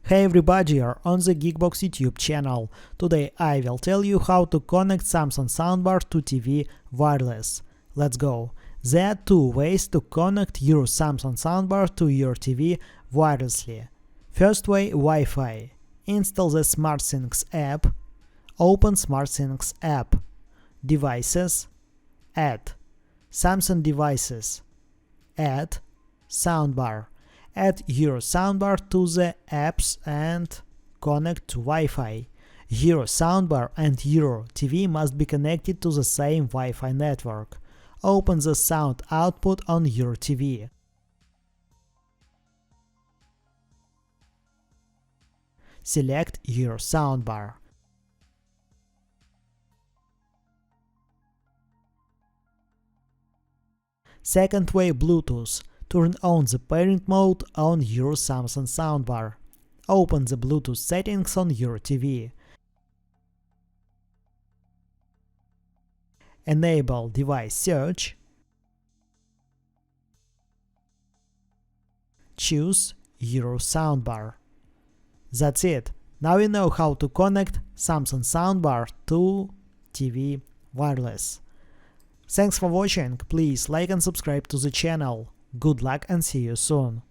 Hey everybody, you're on the GeekBox YouTube channel. Today I will tell you how to connect Samsung Soundbar to TV wireless. Let's go. There are two ways to connect your Samsung Soundbar to your TV wirelessly. First way, Wi-Fi. Install the SmartThings app. Open SmartThings app. Devices. Add. Samsung devices. Add. Soundbar. Add your soundbar to the apps and connect to Wi-Fi. Your soundbar and your TV must be connected to the same Wi-Fi network. Open the sound output on your TV. Select your soundbar. Second way, Bluetooth. Turn on the pairing mode on your Samsung soundbar. Open the Bluetooth settings on your TV. Enable device search. Choose your soundbar. That's it. Now you know how to connect Samsung soundbar to TV wireless. Thanks for watching. Please like and subscribe to the channel. Good luck and see you soon.